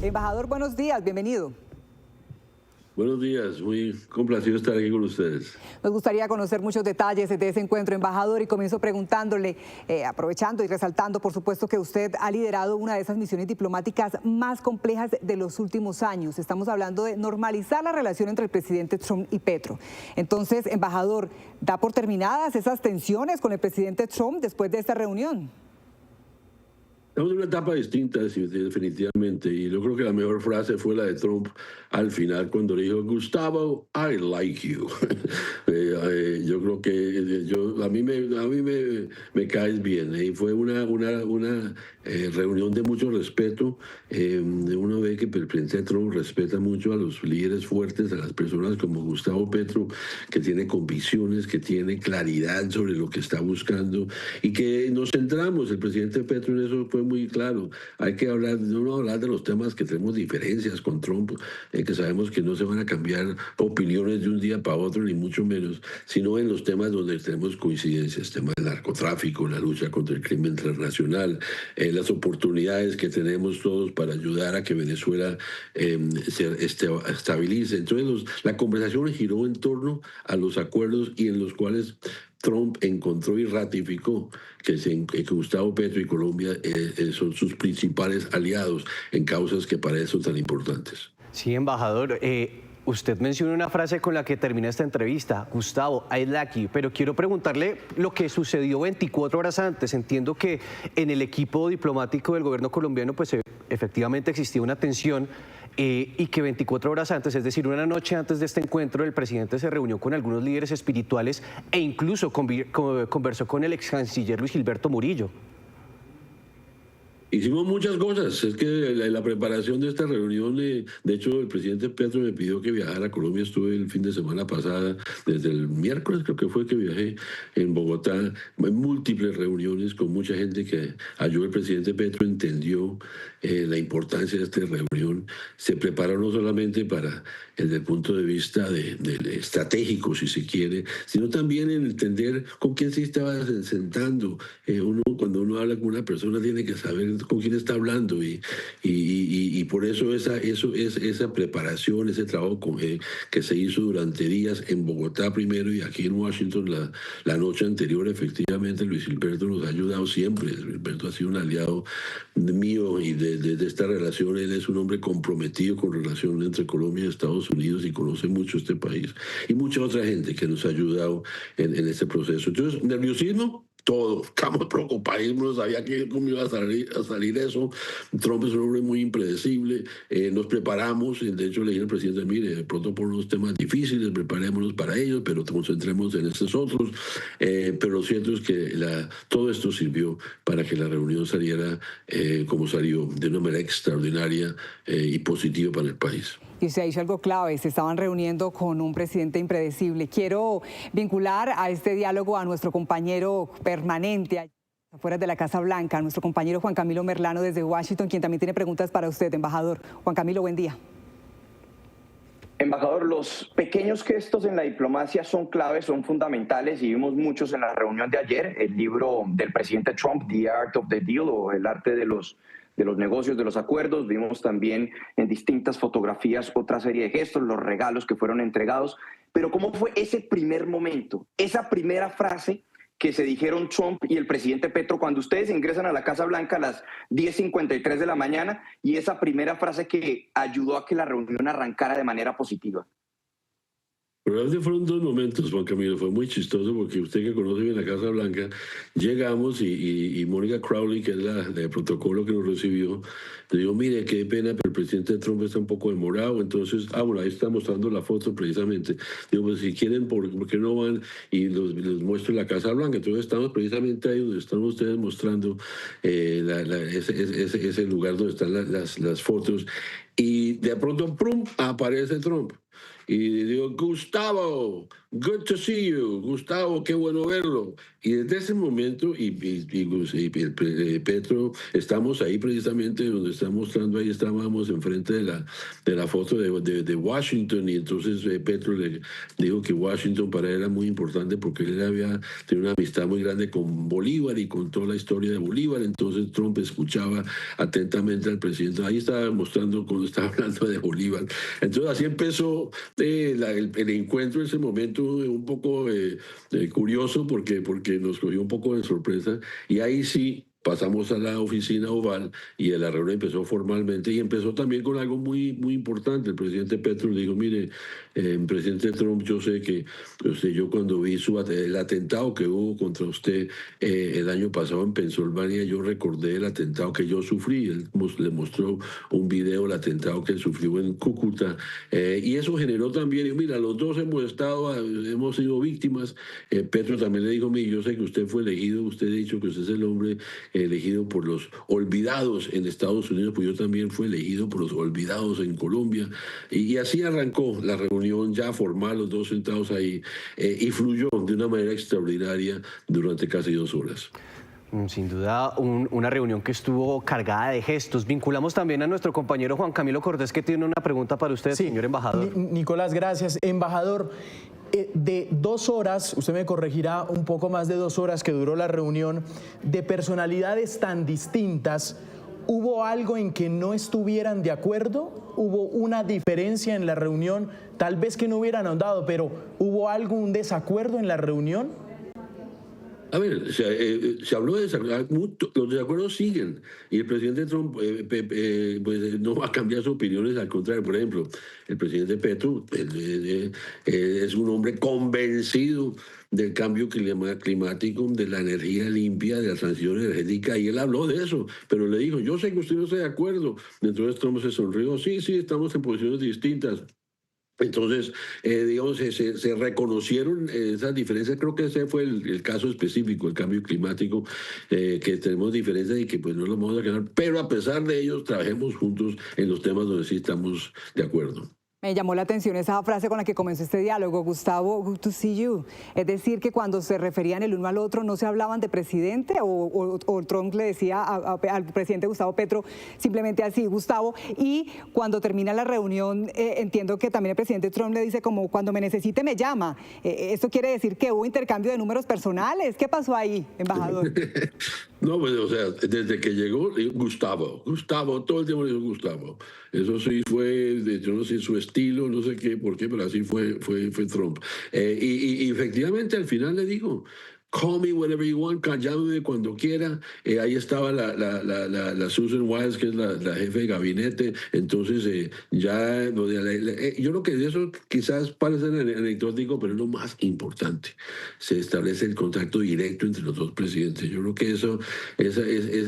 Embajador, buenos días, bienvenido. Buenos días, muy complacido estar aquí con ustedes. Nos gustaría conocer muchos detalles de ese encuentro, embajador, y comienzo preguntándole, aprovechando y resaltando, por supuesto, que usted ha liderado una de esas misiones diplomáticas más complejas de los últimos años. Estamos hablando de normalizar la relación entre el presidente Trump y Petro. Entonces, embajador, ¿da por terminadas esas tensiones con el presidente Trump después de esta reunión? Estamos en una etapa distinta, sí, definitivamente, y yo creo que la mejor frase fue la de Trump al final cuando le dijo, Gustavo, I like you. Yo creo que a mí me caes bien, y fue una reunión de mucho respeto. Uno ve que el presidente Trump respeta mucho a los líderes fuertes, a las personas como Gustavo Petro, que tiene convicciones, que tiene claridad sobre lo que está buscando, y que nos centramos, el presidente Petro en eso fue muy claro. Hay que hablar, no hablar de los temas que tenemos diferencias con Trump, que sabemos que no se van a cambiar opiniones de un día para otro, ni mucho menos, sino en los temas donde tenemos coincidencias, temas del narcotráfico, la lucha contra el crimen transnacional, las oportunidades que tenemos todos para ayudar a que Venezuela se estabilice. Entonces la conversación giró en torno a los acuerdos y en los cuales Trump encontró y ratificó que Gustavo Petro y Colombia son sus principales aliados en causas que para él son tan importantes. Sí, embajador, usted menciona una frase con la que termina esta entrevista, Gustavo, I like you, pero quiero preguntarle lo que sucedió 24 horas antes. Entiendo que en el equipo diplomático del gobierno colombiano pues efectivamente existía una tensión y que 24 horas antes, es decir, una noche antes de este encuentro, el presidente se reunió con algunos líderes espirituales e incluso conversó con el ex canciller Luis Gilberto Murillo. Hicimos muchas cosas. Es que la preparación de esta reunión, de hecho, el presidente Petro me pidió que viajara a Colombia. Estuve el fin de semana pasada, desde el miércoles creo que fue que viajé en Bogotá, en múltiples reuniones con mucha gente que ayudó. El presidente Petro entendió la importancia de esta reunión. Se preparó no solamente desde el punto de vista estratégico, si se quiere, sino también en entender con quién se estaba sentando. Cuando uno habla con una persona tiene que saber con quién está hablando y por eso esa preparación, ese trabajo que se hizo durante días en Bogotá primero y aquí en Washington la noche anterior. Efectivamente Luis Gilberto nos ha ayudado siempre. Luis Gilberto ha sido un aliado mío y de esta relación. Él es un hombre comprometido con relación entre Colombia y Estados Unidos y conoce mucho este país y mucha otra gente que nos ha ayudado en este proceso. Entonces, nerviosismo, todo, estamos preocupadísimos, no sabía cómo iba a salir eso. Trump es un hombre muy impredecible, nos preparamos, de hecho le dije al presidente, mire, de pronto por unos temas difíciles, preparémonos para ellos, pero concentremos en estos otros, pero lo cierto es que todo esto sirvió para que la reunión saliera como salió, de una manera extraordinaria y positiva para el país. Y usted ha dicho algo clave, se estaban reuniendo con un presidente impredecible. Quiero vincular a este diálogo a nuestro compañero permanente afuera de la Casa Blanca, a nuestro compañero Juan Camilo Merlano desde Washington, quien también tiene preguntas para usted, embajador. Juan Camilo, buen día. Embajador, los pequeños gestos en la diplomacia son claves, son fundamentales y vimos muchos en la reunión de ayer. El libro del presidente Trump, The Art of the Deal, o El arte de los negocios, de los acuerdos. Vimos también en distintas fotografías otra serie de gestos, los regalos que fueron entregados. Pero ¿cómo fue ese primer momento, esa primera frase que se dijeron Trump y el presidente Petro cuando ustedes ingresan a la Casa Blanca a las 10:53 de la mañana y esa primera frase que ayudó a que la reunión arrancara de manera positiva? Realmente fueron dos momentos, Juan Camilo. Fue muy chistoso porque usted que conoce bien la Casa Blanca, llegamos y Mónica Crowley, que es la de protocolo que nos recibió, le dijo, mire, qué pena, pero el presidente Trump está un poco demorado. Entonces, bueno, ahí está mostrando la foto precisamente. Digo, pues si quieren, ¿por qué no van? Y les muestro la Casa Blanca. Entonces estamos precisamente ahí donde están ustedes mostrando ese lugar donde están las fotos. Y de pronto, ¡prum!, aparece Trump. y digo, Gustavo, good to see you, Gustavo, qué bueno verlo. Y desde ese momento, Petro, estamos ahí precisamente donde está mostrando, ahí estábamos enfrente de la foto de Washington, y entonces Petro le dijo que Washington para él era muy importante porque él había tenido una amistad muy grande con Bolívar y con toda la historia de Bolívar. Entonces Trump escuchaba atentamente al presidente. Ahí estaba mostrando cuando estaba hablando de Bolívar. Entonces así empezó el encuentro en ese momento, un poco curioso porque nos cogió un poco de sorpresa, y ahí sí pasamos a la oficina oval y la reunión empezó formalmente, y empezó también con algo muy importante. El presidente Petro le dijo, mire, presidente Trump, yo sé que yo cuando vi el atentado que hubo contra usted el año pasado en Pensilvania, yo recordé el atentado que yo sufrí. Él le mostró un video del atentado que él sufrió en Cúcuta, y eso generó también, mira, los dos hemos sido víctimas. Petro también le dijo, mire, yo sé que usted fue elegido, usted ha dicho que usted es el hombre elegido por los olvidados en Estados Unidos, pues yo también fui elegido por los olvidados en Colombia. Y así arrancó la reunión ya formal, los dos sentados ahí, y fluyó de una manera extraordinaria durante casi 2 horas. Sin duda, una reunión que estuvo cargada de gestos. Vinculamos también a nuestro compañero Juan Camilo Cortés, que tiene una pregunta para usted, Sí, señor embajador. Nicolás, gracias. Embajador, de 2 horas, usted me corregirá, un poco más de 2 horas que duró la reunión, de personalidades tan distintas, ¿hubo algo en que no estuvieran de acuerdo? ¿Hubo una diferencia en la reunión? Tal vez que no hubieran ahondado, pero ¿hubo algún desacuerdo en la reunión? A ver, se habló de desacuerdos, los desacuerdos siguen, y el presidente Trump pues, no va a cambiar sus opiniones, al contrario. Por ejemplo, el presidente Petro es un hombre convencido del cambio climático, de la energía limpia, de la transición energética, y él habló de eso, pero le dijo, yo sé que usted no está de acuerdo. Entonces Trump se sonrió, sí, estamos en posiciones distintas. Entonces, digamos, se reconocieron esas diferencias. Creo que ese fue el caso específico, el cambio climático, que tenemos diferencias y que pues no lo vamos a ganar, pero a pesar de ello, trabajemos juntos en los temas donde sí estamos de acuerdo. Me llamó la atención esa frase con la que comenzó este diálogo, Gustavo, good to see you. Es decir, que cuando se referían el uno al otro, ¿no se hablaban de presidente? ¿O Trump le decía al presidente Gustavo Petro simplemente así, Gustavo? Y cuando termina la reunión, entiendo que también el presidente Trump le dice como, cuando me necesite me llama. ¿Esto quiere decir que hubo intercambio de números personales? ¿Qué pasó ahí, embajador? No, pues, o sea, desde que llegó, Gustavo, todo el tiempo le dijo Gustavo. Eso sí fue, yo no sé su estilo, no sé qué, por qué, pero así fue Trump. Y efectivamente al final le digo, call me whenever you want, llámeme cuando quiera. Ahí estaba la Susan Wiles, que es la jefe de gabinete. Entonces, yo creo que de eso quizás parece anecdótico, pero es lo más importante. Se establece el contacto directo entre los dos presidentes. Yo creo que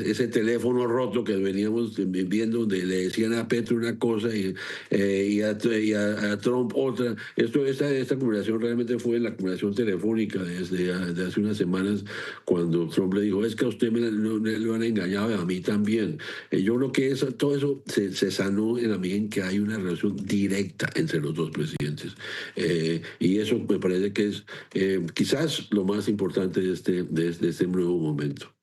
ese teléfono roto que veníamos viendo, donde le decían a Petro una cosa y a Trump otra, esta conversación realmente fue la conversación telefónica de hace unas semanas, cuando Trump le dijo, es que a usted lo han engañado, a mí también. Yo creo que todo eso se sanó en la medida en que hay una relación directa entre los dos presidentes. Y eso me parece que es quizás lo más importante de este nuevo momento.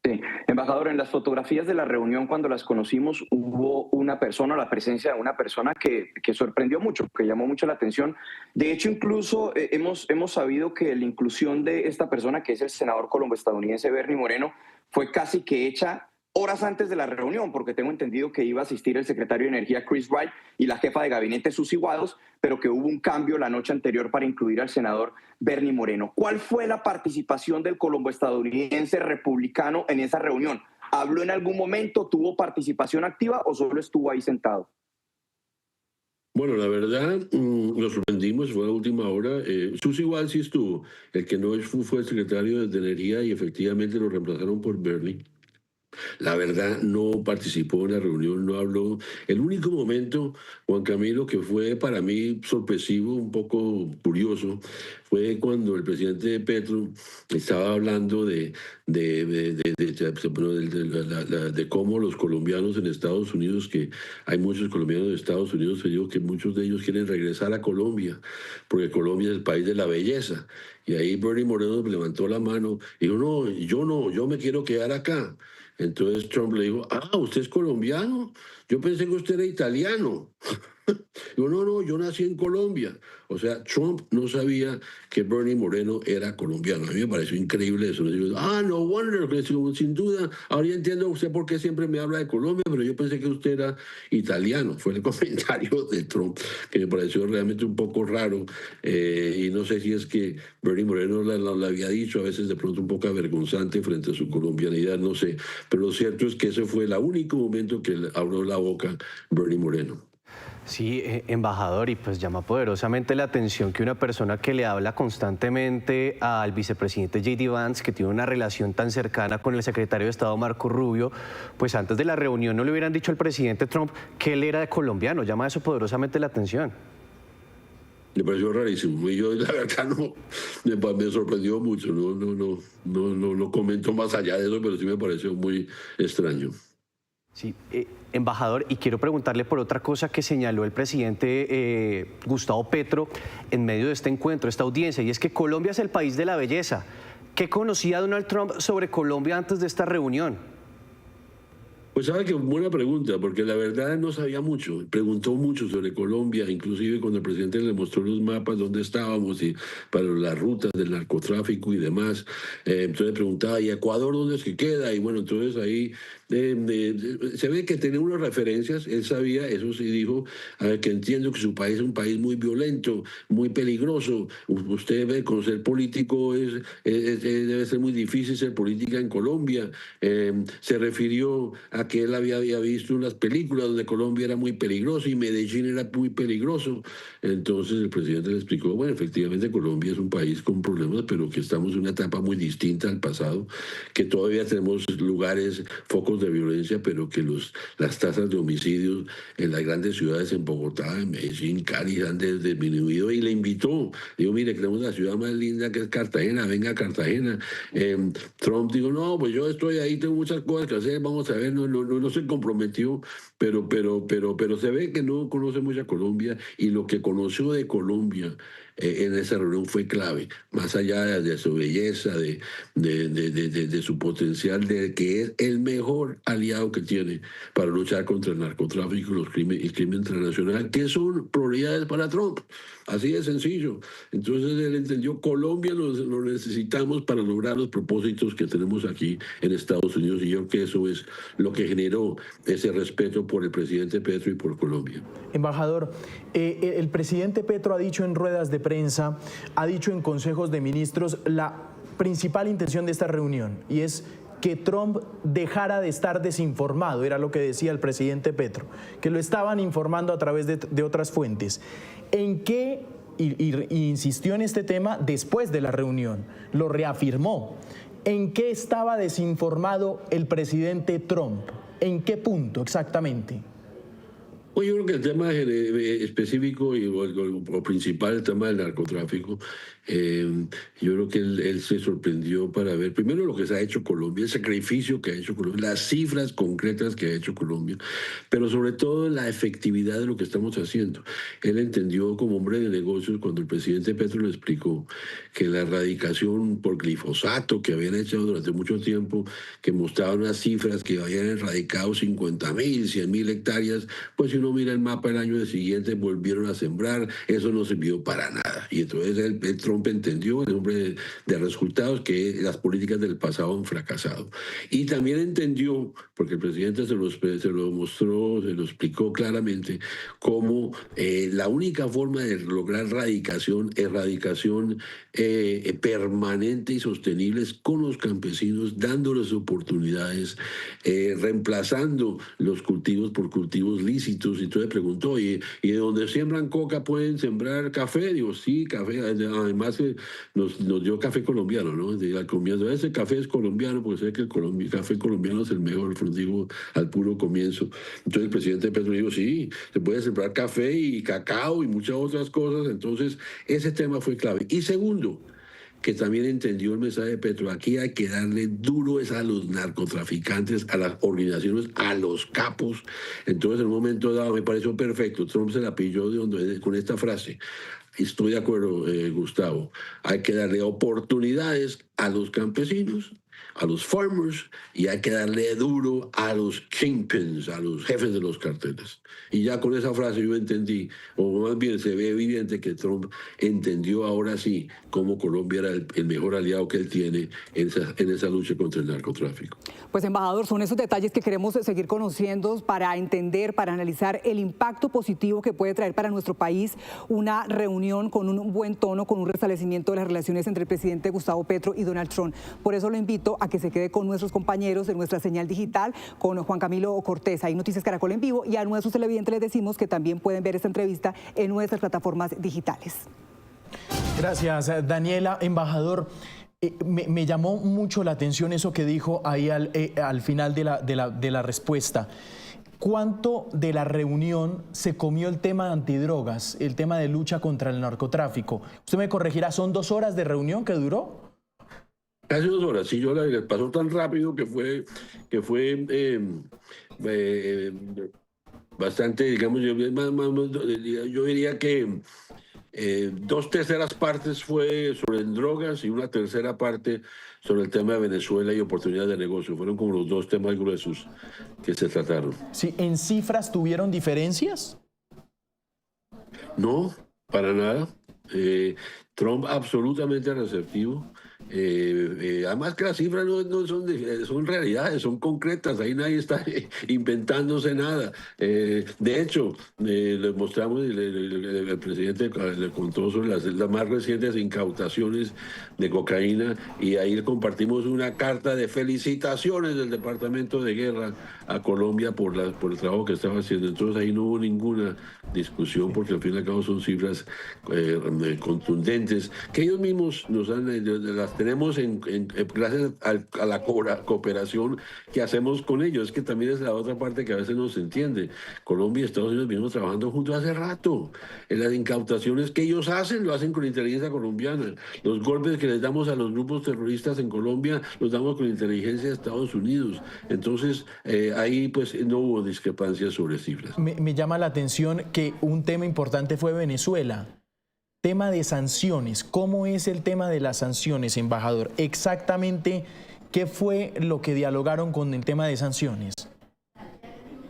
Sí. Embajador, en las fotografías de la reunión, cuando las conocimos, hubo una persona, la presencia de una persona que sorprendió mucho, que llamó mucho la atención. De hecho, incluso hemos sabido que la inclusión de esta persona, que es el senador colombo-estadounidense Bernie Moreno, fue casi que hecha horas antes de la reunión, porque tengo entendido que iba a asistir el secretario de Energía Chris Wright y la jefa de gabinete Susie Wiles, pero que hubo un cambio la noche anterior para incluir al senador Bernie Moreno. ¿Cuál fue la participación del colombo-estadounidense republicano en esa reunión? ¿Habló en algún momento, tuvo participación activa o solo estuvo ahí sentado? Bueno, la verdad, nos sorprendimos, fue a la última hora. Susie Wiles sí estuvo, el que no fue el secretario de Energía, y efectivamente lo reemplazaron por Bernie. La verdad, no participó en la reunión, no habló. El único momento, Juan Camilo, que fue para mí sorpresivo, un poco curioso, fue cuando el presidente Petro estaba hablando de cómo los colombianos en Estados Unidos, que hay muchos colombianos de Estados Unidos, que digo que muchos de ellos quieren regresar a Colombia, porque Colombia es el país de la belleza. Y ahí Bernie Moreno levantó la mano y dijo, no, yo me quiero quedar acá. Entonces Trump le dijo, ¿usted es colombiano? Yo pensé que usted era italiano. Digo, no, yo nací en Colombia. O sea, Trump no sabía que Bernie Moreno era colombiano. A mí me pareció increíble eso. Digo, no wonder, sin duda. Ahora ya entiendo usted por qué siempre me habla de Colombia, pero yo pensé que usted era italiano. Fue el comentario de Trump, que me pareció realmente un poco raro. Y no sé si es que Bernie Moreno le había dicho, a veces de pronto un poco avergonzante frente a su colombianidad, no sé. Pero lo cierto es que ese fue el único momento que le abrió la boca Bernie Moreno. Sí, embajador, y pues llama poderosamente la atención que una persona que le habla constantemente al vicepresidente J.D. Vance, que tiene una relación tan cercana con el secretario de Estado Marco Rubio, pues antes de la reunión no le hubieran dicho al presidente Trump que él era colombiano. Llama eso poderosamente la atención. Me pareció rarísimo y yo la verdad me sorprendió mucho, no comento más allá de eso, pero sí me pareció muy extraño. Sí, embajador, y quiero preguntarle por otra cosa que señaló el presidente Gustavo Petro en medio de este encuentro, esta audiencia, y es que Colombia es el país de la belleza. ¿Qué conocía Donald Trump sobre Colombia antes de esta reunión? Pues sabe que buena pregunta, porque la verdad no sabía mucho. Preguntó mucho sobre Colombia, inclusive cuando el presidente le mostró los mapas dónde estábamos y para las rutas del narcotráfico y demás. Entonces preguntaba, ¿y Ecuador dónde es que queda? Y bueno, entonces ahí se ve que tenía unas referencias. Él sabía, eso sí dijo, que entiendo que su país es un país muy violento, muy peligroso. Usted ve, con ser político debe ser muy difícil ser política en Colombia. Se refirió a que él había visto unas películas donde Colombia era muy peligroso y Medellín era muy peligroso. Entonces el presidente le explicó, bueno, efectivamente Colombia es un país con problemas, pero que estamos en una etapa muy distinta al pasado, que todavía tenemos lugares, focos de violencia, pero que las tasas de homicidios en las grandes ciudades, en Bogotá, en Medellín, Cali, han disminuido. Y le invitó, digo, mire, tenemos la ciudad más linda que es Cartagena, venga a Cartagena. Trump dijo, no, pues yo estoy ahí, tengo muchas cosas que hacer, vamos a ver, no se comprometió, pero se ve que no conoce mucho a Colombia, y lo que conoció de Colombia en esa reunión fue clave, más allá de su belleza, de su potencial, de que es el mejor aliado que tiene para luchar contra el narcotráfico y el crimen transnacional, que son prioridades para Trump. Así de sencillo. Entonces él entendió, Colombia lo necesitamos para lograr los propósitos que tenemos aquí en Estados Unidos, y yo creo que eso es lo que generó ese respeto por el presidente Petro y por Colombia. Embajador, el presidente Petro ha dicho en ruedas de prensa, ha dicho en consejos de ministros, la principal intención de esta reunión, y es que Trump dejara de estar desinformado, era lo que decía el presidente Petro, que lo estaban informando a través de otras fuentes. ¿En qué, y insistió en este tema después de la reunión, lo reafirmó, en qué estaba desinformado el presidente Trump? ¿En qué punto exactamente? Pues yo creo que el tema específico y o principal, el tema del narcotráfico, yo creo que él se sorprendió para ver primero lo que se ha hecho Colombia, el sacrificio que ha hecho Colombia, las cifras concretas que ha hecho Colombia, pero sobre todo la efectividad de lo que estamos haciendo. Él entendió como hombre de negocios cuando el presidente Petro le explicó que la erradicación por glifosato que habían hecho durante mucho tiempo, que mostraban unas cifras que habían erradicado 50.000, 100.000 hectáreas, pues si uno mira el mapa el año siguiente volvieron a sembrar, eso no sirvió para nada. Y entonces Trump entendió, el hombre de resultados, que las políticas del pasado han fracasado. Y también entendió, porque el presidente se lo mostró, se lo explicó claramente, cómo la única forma de lograr erradicación permanente y sostenible es con los campesinos, dándoles oportunidades, reemplazando los cultivos por cultivos lícitos. Y entonces preguntó, ¿y de donde siembran coca pueden sembrar café? Digo, sí, café, además además nos dio café colombiano, ¿no? Al comienzo, ese café es colombiano, porque sé que el café colombiano es el mejor, digo, al puro comienzo. Entonces el presidente Petro dijo, sí, se puede sembrar café y cacao y muchas otras cosas. Entonces ese tema fue clave. Y segundo, que también entendió el mensaje de Petro, aquí hay que darle duro es a los narcotraficantes, a las organizaciones, a los capos. Entonces en un momento dado me pareció perfecto, Trump se la pilló con esta frase. Estoy de acuerdo, Gustavo, hay que darle oportunidades a los campesinos, a los farmers, y hay que darle duro a los kingpins, a los jefes de los carteles. Y ya con esa frase yo entendí, o más bien se ve evidente que Trump entendió ahora sí cómo Colombia era el mejor aliado que él tiene en esa lucha contra el narcotráfico. Pues, embajador, son esos detalles que queremos seguir conociendo para entender, para analizar el impacto positivo que puede traer para nuestro país una reunión con un buen tono, con un restablecimiento de las relaciones entre el presidente Gustavo Petro y Donald Trump. Por eso lo invito a que se quede con nuestros compañeros de nuestra señal digital, con Juan Camilo Cortés, ahí Noticias Caracol en vivo, y a nuestros televidentes les decimos que también pueden ver esta entrevista en nuestras plataformas digitales. Gracias, Daniela. Embajador, me llamó mucho la atención eso que dijo ahí al final de la respuesta. ¿Cuánto de la reunión se comió el tema de antidrogas, el tema de lucha contra el narcotráfico? Usted me corregirá, ¿son 2 horas de reunión que duró? Casi 2 horas, sí, pasó tan rápido que fue bastante, digamos, yo diría que 2/3 partes fue sobre drogas y 1/3 parte sobre el tema de Venezuela y oportunidades de negocio. Fueron como los 2 temas gruesos que se trataron. Sí, ¿en cifras tuvieron diferencias? No, para nada. Trump absolutamente receptivo. Además que las cifras no son realidades, son concretas, ahí nadie está inventándose nada. De hecho, le mostramos, el presidente le contó sobre las más recientes incautaciones de cocaína, y ahí le compartimos una carta de felicitaciones del Departamento de Guerra a Colombia por el trabajo que estaba haciendo. Entonces ahí no hubo ninguna discusión, porque al fin y al cabo son cifras contundentes que ellos mismos las tenemos gracias a la cooperación que hacemos con ellos. Es que también es la otra parte que a veces no se entiende. Colombia y Estados Unidos venimos trabajando juntos hace rato. En las incautaciones que ellos hacen, lo hacen con inteligencia colombiana. Los golpes que les damos a los grupos terroristas en Colombia, los damos con inteligencia de Estados Unidos. Entonces, ahí pues no hubo discrepancias sobre cifras. Me llama la atención que un tema importante fue Venezuela. Tema de sanciones. ¿Cómo es el tema de las sanciones, embajador? Exactamente, ¿qué fue lo que dialogaron con el tema de sanciones?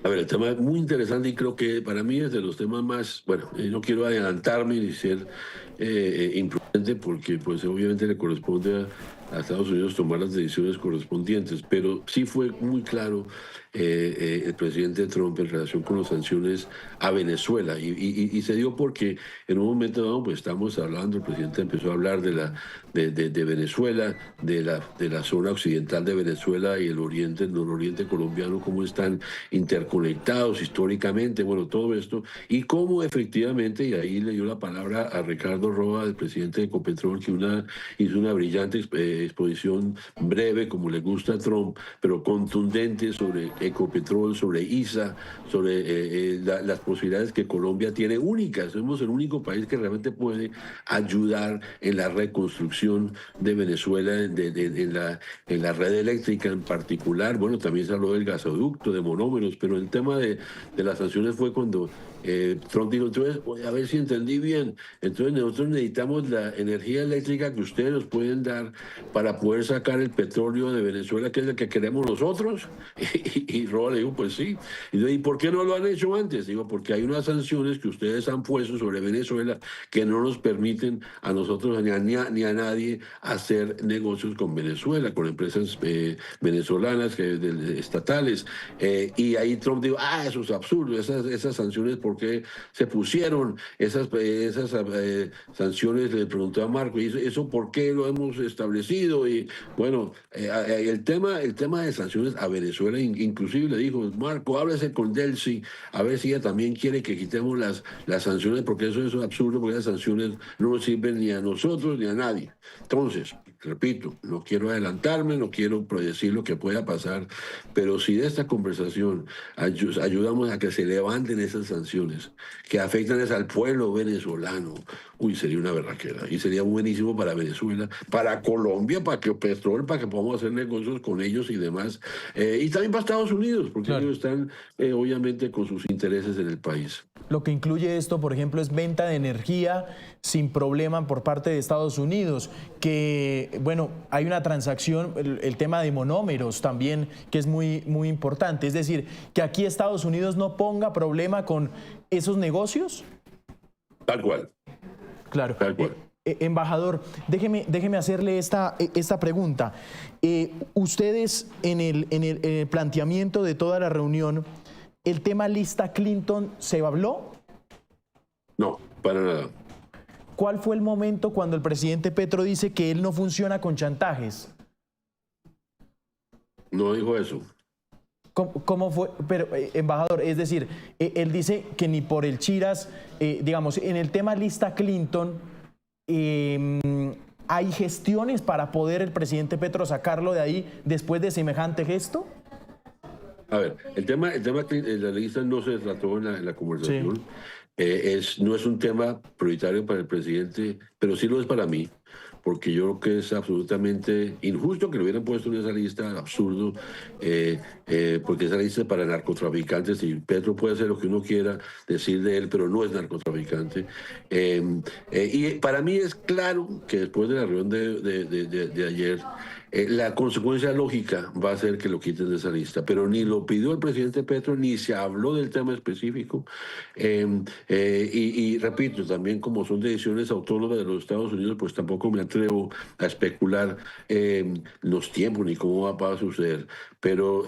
A ver, el tema es muy interesante y creo que para mí es de los temas más, bueno, no quiero adelantarme ni ser imprudente, porque pues obviamente le corresponde a Estados Unidos tomar las decisiones correspondientes, pero sí fue muy claro el presidente Trump en relación con las sanciones a Venezuela, y se dio porque en un momento dado pues estamos hablando, el presidente empezó a hablar de Venezuela, de la zona occidental de Venezuela y el nororiente colombiano, cómo están interconectados históricamente, bueno, todo esto, y cómo efectivamente, y ahí le dio la palabra a Ricardo Roa, el presidente de Ecopetrol, que hizo una brillante exposición breve, como le gusta a Trump, pero contundente sobre Ecopetrol, sobre ISA, sobre las posibilidades que Colombia tiene únicas. Somos el único país que realmente puede ayudar en la reconstrucción de Venezuela, en la red eléctrica en particular. Bueno, también se habló del gasoducto, de monómeros, pero el tema de las sanciones fue cuando Trump dijo, entonces, a ver si entendí bien, entonces nosotros necesitamos la energía eléctrica que ustedes nos pueden dar para poder sacar el petróleo de Venezuela, que es el que queremos nosotros. Y Roa le dijo, pues sí. ¿Y por qué no lo han hecho antes? Digo, porque hay unas sanciones que ustedes han puesto sobre Venezuela que no nos permiten a nosotros ni a nadie hacer negocios con Venezuela, con empresas venezolanas, estatales. Y ahí Trump dijo, eso es absurdo, esas sanciones, ¿por qué se pusieron? Esas sanciones, le pregunté a Marco, ¿y eso por qué lo hemos establecido? Y bueno, el tema de sanciones a Venezuela, inclusive le dijo, Marco, háblese con Delcy, a ver si ella también quiere que quitemos las sanciones, porque eso es absurdo, porque las sanciones no nos sirven ni a nosotros ni a nadie. Entonces, repito, no quiero adelantarme, no quiero predecir lo que pueda pasar, pero si de esta conversación ayudamos a que se levanten esas sanciones que afectan al pueblo venezolano, uy, sería una berraquera y sería buenísimo para Venezuela, para Colombia, para que Petrol, para que podamos hacer negocios con ellos y demás, y también para Estados Unidos, porque claro, ellos están obviamente con sus intereses en el país. Lo que incluye esto, por ejemplo, es venta de energía sin problema por parte de Estados Unidos, que, bueno, hay una transacción, el tema de monómeros también, que es muy, muy importante. Es decir, que aquí Estados Unidos no ponga problema con esos negocios. Tal cual. Claro. Tal cual. Embajador, déjeme hacerle esta pregunta. Ustedes, en el planteamiento de toda la reunión, ¿el tema lista Clinton se habló? No, para nada. ¿Cuál fue el momento cuando el presidente Petro dice que él no funciona con chantajes? No dijo eso. ¿Cómo fue? Pero, embajador, es decir, él dice que ni por el Chiras, digamos, en el tema lista Clinton, ¿hay gestiones para poder el presidente Petro sacarlo de ahí después de semejante gesto? A ver, el tema de la lista no se trató en la conversación. Sí. No es un tema prioritario para el presidente, pero sí lo es para mí, porque yo creo que es absolutamente injusto que lo hubieran puesto en esa lista, absurdo, porque esa lista es para narcotraficantes y Petro puede hacer lo que uno quiera decir de él, pero no es narcotraficante. Y para mí es claro que después de la reunión de ayer, la consecuencia lógica va a ser que lo quiten de esa lista, pero ni lo pidió el presidente Petro, ni se habló del tema específico. Y repito, también como son decisiones autónomas de los Estados Unidos, pues tampoco me atrevo a especular los tiempos ni cómo va a suceder. Pero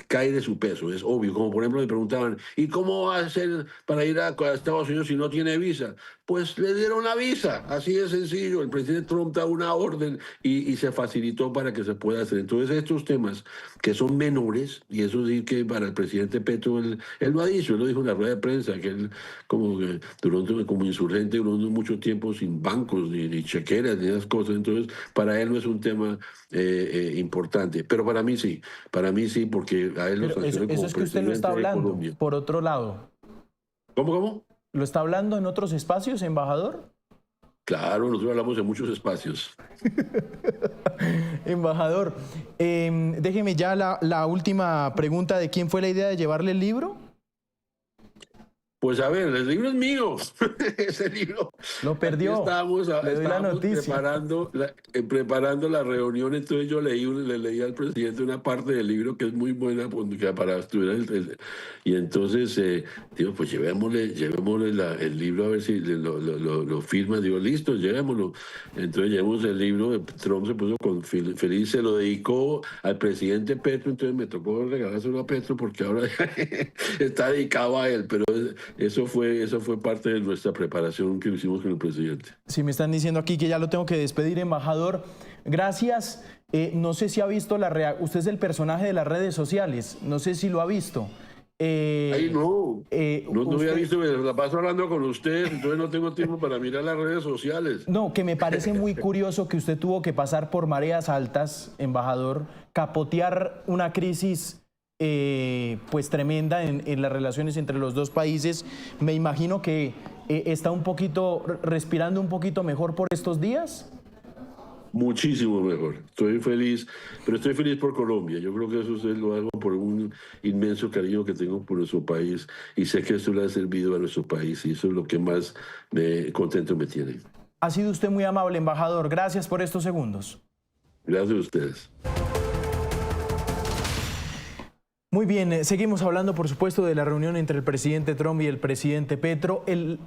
cae de su peso, es obvio. Como por ejemplo me preguntaban, ¿y cómo va a hacer para ir a Estados Unidos si no tiene visa? Pues le dieron la visa, así de sencillo. El presidente Trump da una orden y se facilitó para que se pueda hacer. Entonces estos temas que son menores, y eso sí que para el presidente Petro, él lo ha dicho, él lo dijo en la rueda de prensa, que él como insurgente duró mucho tiempo sin bancos, ni chequeras, ni esas cosas. Entonces para él no es un tema importante, pero para mí sí, porque a él lo sancionan como eso es que usted lo está hablando, por otro lado. ¿Cómo? ¿Lo está hablando en otros espacios, embajador? Claro, nosotros hablamos en muchos espacios. Embajador, déjeme ya la última pregunta de quién fue la idea de llevarle el libro. Pues a ver, el libro es mío. Ese libro. Lo perdió. Estábamos la noticia. preparando la reunión, entonces yo le leí al presidente una parte del libro que es muy buena para estudiar. Y entonces, digo, pues llevémosle el libro a ver si lo firma. Digo, listo, llevémoslo. Entonces llevamos el libro, Trump se puso feliz, se lo dedicó al presidente Petro, entonces me tocó regalárselo a Petro porque ahora está dedicado a él, pero eso fue parte de nuestra preparación que hicimos con el presidente. Sí, me están diciendo aquí que ya lo tengo que despedir, embajador. Gracias. No sé si ha visto usted es el personaje de las redes sociales. No sé si lo ha visto. No había visto, me la paso hablando con usted, entonces no tengo tiempo para mirar las redes sociales. No, que me parece muy curioso que usted tuvo que pasar por mareas altas, embajador, capotear una crisis pues tremenda en las relaciones entre los dos países. Me imagino que está respirando un poquito mejor por estos días. Muchísimo mejor. Estoy feliz, pero estoy feliz por Colombia. Yo creo que eso lo hago por un inmenso cariño que tengo por nuestro país y sé que esto le ha servido a nuestro país y eso es lo que más contento me tiene. Ha sido usted muy amable, embajador. Gracias por estos segundos. Gracias a ustedes. Muy bien, seguimos hablando, por supuesto, de la reunión entre el presidente Trump y el presidente Petro. El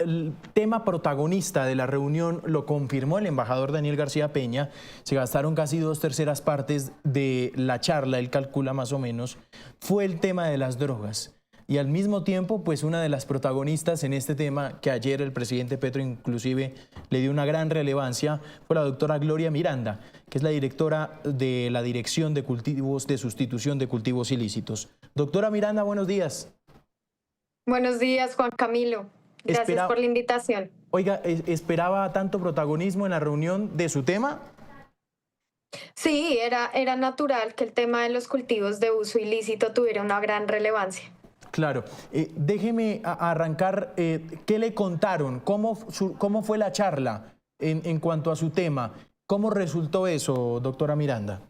tema protagonista de la reunión lo confirmó el embajador Daniel García Peña. Se gastaron casi 2/3 partes de la charla, él calcula más o menos, fue el tema de las drogas. y al mismo tiempo pues una de las protagonistas en este tema, que ayer el presidente Petro inclusive le dio una gran relevancia, fue la doctora Gloria Miranda, que es la directora de la Dirección de Cultivos de Sustitución de Cultivos Ilícitos. Doctora Miranda, buenos días. Buenos días, Juan Camilo. Gracias por la invitación. Oiga, ¿esperaba tanto protagonismo en la reunión de su tema? Sí, era natural que el tema de los cultivos de uso ilícito tuviera una gran relevancia. Claro. Déjeme arrancar. ¿Qué le contaron? ¿Cómo fue la charla en cuanto a su tema? ¿Cómo resultó eso, doctora Miranda?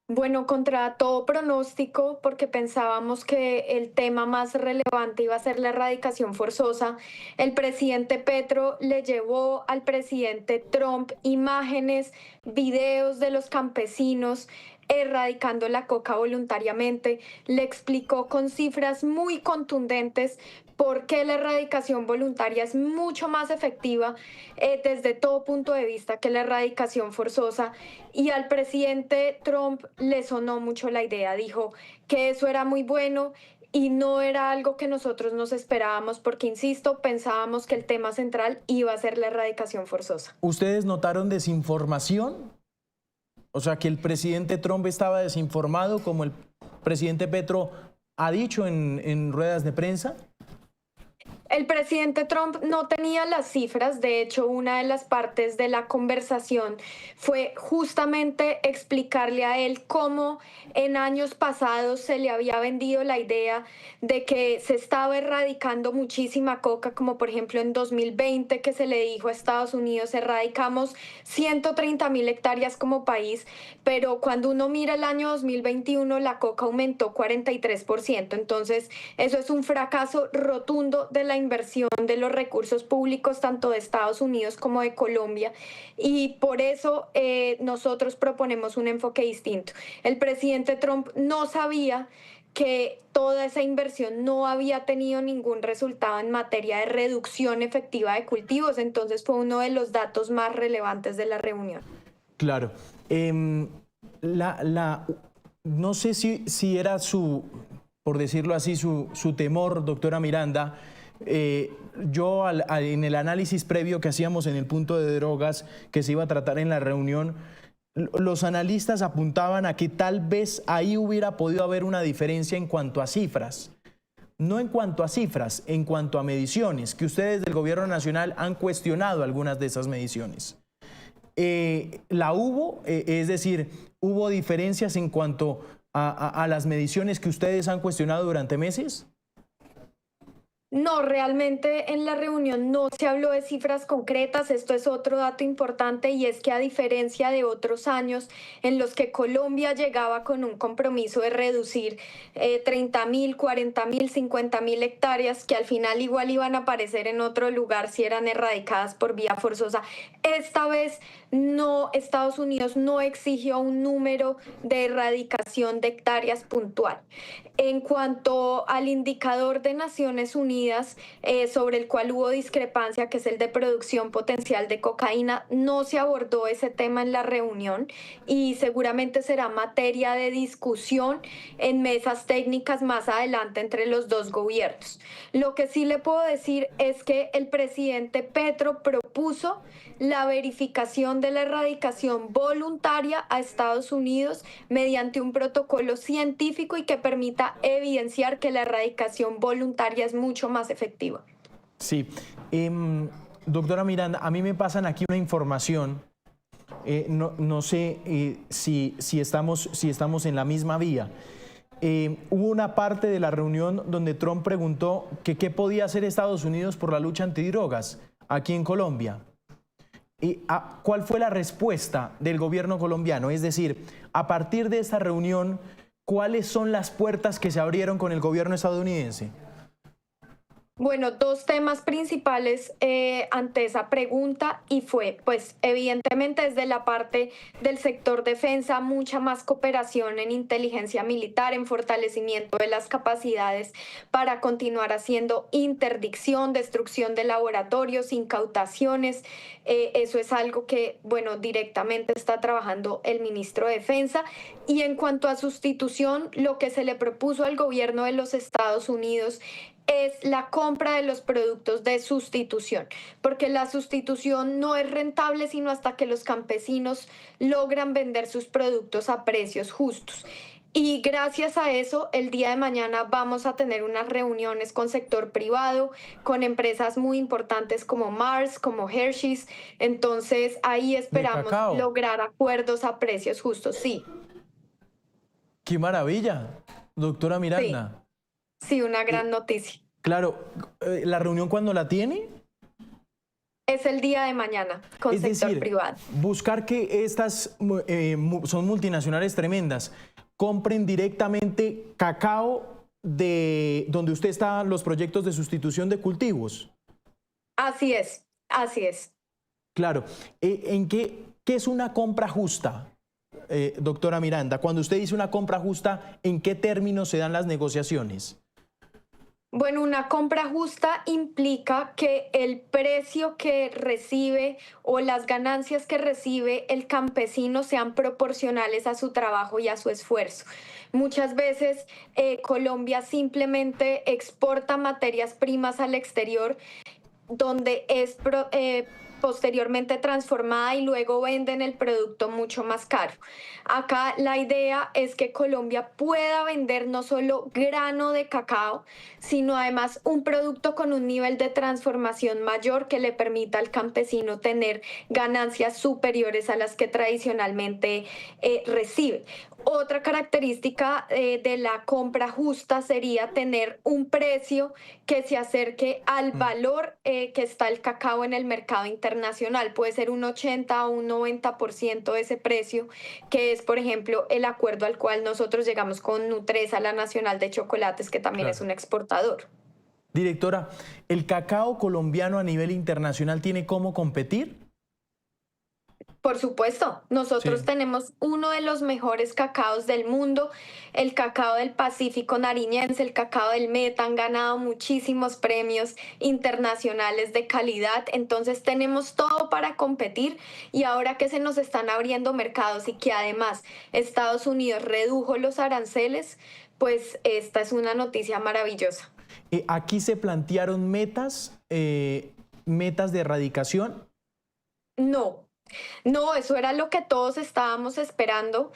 Bueno, contra todo pronóstico, porque pensábamos que el tema más relevante iba a ser la erradicación forzosa, el presidente Petro le llevó al presidente Trump imágenes, videos de los campesinos erradicando la coca voluntariamente, le explicó con cifras muy contundentes por qué la erradicación voluntaria es mucho más efectiva desde todo punto de vista que la erradicación forzosa, y al presidente Trump le sonó mucho la idea, dijo que eso era muy bueno y no era algo que nosotros nos esperábamos porque, insisto, pensábamos que el tema central iba a ser la erradicación forzosa. ¿Ustedes notaron desinformación? O sea, que el presidente Trump estaba desinformado, como el presidente Petro ha dicho en ruedas de prensa. El presidente Trump no tenía las cifras. De hecho, una de las partes de la conversación fue justamente explicarle a él cómo en años pasados se le había vendido la idea de que se estaba erradicando muchísima coca, como por ejemplo en 2020, que se le dijo a Estados Unidos: erradicamos 130.000 hectáreas como país, pero cuando uno mira el año 2021 la coca aumentó 43%. Entonces eso es un fracaso rotundo de la inversión de los recursos públicos tanto de Estados Unidos como de Colombia, y por eso nosotros proponemos un enfoque distinto. El presidente Trump no sabía que toda esa inversión no había tenido ningún resultado en materia de reducción efectiva de cultivos, entonces fue uno de los datos más relevantes de la reunión. Claro. No sé si era por decirlo así, su temor, doctora Miranda. Yo en el análisis previo que hacíamos en el punto de drogas que se iba a tratar en la reunión, los analistas apuntaban a que tal vez ahí hubiera podido haber una diferencia en cuanto a cifras. No en cuanto a cifras, en cuanto a mediciones, que ustedes del gobierno nacional han cuestionado algunas de esas mediciones. ¿La hubo? Es decir, ¿hubo diferencias en cuanto a las mediciones que ustedes han cuestionado durante meses? No, realmente en la reunión no se habló de cifras concretas. Esto es otro dato importante, y es que a diferencia de otros años en los que Colombia llegaba con un compromiso de reducir 30.000, 40.000, 50.000 hectáreas, que al final igual iban a aparecer en otro lugar si eran erradicadas por vía forzosa, esta vez no, Estados Unidos no exigió un número de erradicación de hectáreas puntual. En cuanto al indicador de Naciones Unidas sobre el cual hubo discrepancia, que es el de producción potencial de cocaína, no se abordó ese tema en la reunión y seguramente será materia de discusión en mesas técnicas más adelante entre los dos gobiernos. Lo que sí le puedo decir es que el presidente Petro propuso la verificación de la erradicación voluntaria a Estados Unidos mediante un protocolo científico y que permita evidenciar que la erradicación voluntaria es mucho más efectiva. Sí. Doctora Miranda, a mí me pasan aquí una información, no sé si estamos en la misma vía. Hubo una parte de la reunión donde Trump preguntó que qué podía hacer Estados Unidos por la lucha antidrogas aquí en Colombia. ¿Cuál fue la respuesta del gobierno colombiano? Es decir, a partir de esta reunión, ¿cuáles son las puertas que se abrieron con el gobierno estadounidense? Bueno, dos temas principales ante esa pregunta y fue, pues evidentemente desde la parte del sector defensa, mucha más cooperación en inteligencia militar, en fortalecimiento de las capacidades para continuar haciendo interdicción, destrucción de laboratorios, incautaciones. Eso es algo que, bueno, directamente está trabajando el ministro de Defensa. Y en cuanto a sustitución, lo que se le propuso al gobierno de los Estados Unidos es la compra de los productos de sustitución, porque la sustitución no es rentable sino hasta que los campesinos logran vender sus productos a precios justos. Y gracias a eso, el día de mañana vamos a tener unas reuniones con sector privado, con empresas muy importantes como Mars, como Hershey's. Entonces, ahí esperamos cacao. lograr acuerdos a precios justos. Sí, ¡Qué maravilla, doctora Miranda! sí, una gran noticia. Claro, ¿la reunión cuándo la tiene? Es el día de mañana con Es sector decir, privado. buscar que estas son multinacionales tremendas, compren directamente cacao de donde usted está, los proyectos de sustitución de cultivos. Así es, así es. Claro. ¿En qué es una compra justa, doctora Miranda? Cuando usted dice una compra justa, ¿en qué términos se dan las negociaciones? Bueno, una compra justa implica que el precio que recibe o las ganancias que recibe el campesino sean proporcionales a su trabajo y a su esfuerzo. Muchas veces Colombia simplemente exporta materias primas al exterior donde es posteriormente transformada y luego venden el producto mucho más caro. Acá la idea es que Colombia pueda vender no solo grano de cacao, sino además un producto con un nivel de transformación mayor que le permita al campesino tener ganancias superiores a las que tradicionalmente recibe. Otra característica de la compra justa sería tener un precio que se acerque al valor que está el cacao en el mercado internacional. Puede ser un 80 o un 90% de ese precio, que es, por ejemplo, el acuerdo al cual nosotros llegamos con Nutresa, la Nacional de Chocolates, que también es un exportador. Directora, ¿el cacao colombiano a nivel internacional tiene cómo competir? Por supuesto, nosotros Sí. tenemos uno de los mejores cacaos del mundo, el cacao del Pacífico nariñense, el cacao del Meta, han ganado muchísimos premios internacionales de calidad, entonces tenemos todo para competir y ahora que se nos están abriendo mercados y que además Estados Unidos redujo los aranceles, pues esta es una noticia maravillosa. Aquí se plantearon metas de erradicación. No, eso era lo que todos estábamos esperando,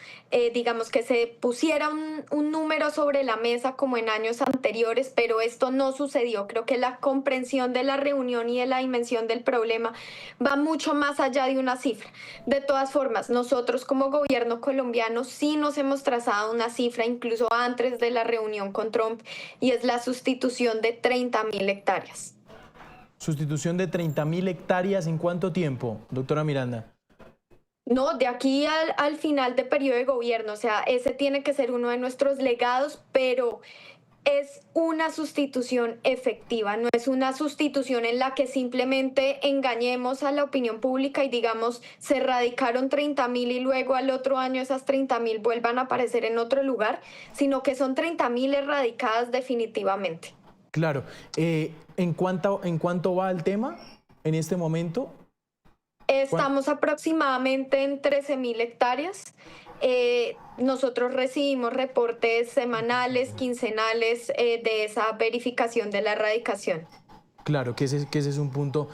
digamos que se pusiera un número sobre la mesa como en años anteriores, pero esto no sucedió. Creo que la comprensión de la reunión y de la dimensión del problema va mucho más allá de una cifra. De todas formas, nosotros como gobierno colombiano sí nos hemos trazado una cifra incluso antes de la reunión con Trump y es la sustitución de 30.000 hectáreas. Sustitución de 30.000 hectáreas, ¿en cuánto tiempo, doctora Miranda? No, de aquí al final de periodo de gobierno, o sea, ese tiene que ser uno de nuestros legados, pero es una sustitución efectiva, no es una sustitución en la que simplemente engañemos a la opinión pública y digamos, se erradicaron 30.000 y luego al otro año esas 30.000 vuelvan a aparecer en otro lugar, sino que son 30.000 erradicadas definitivamente. Claro. ¿En cuánto va el tema en este momento? Estamos aproximadamente en 13.000 hectáreas. Nosotros recibimos reportes semanales, quincenales de esa verificación de la erradicación. Claro, que ese es un punto.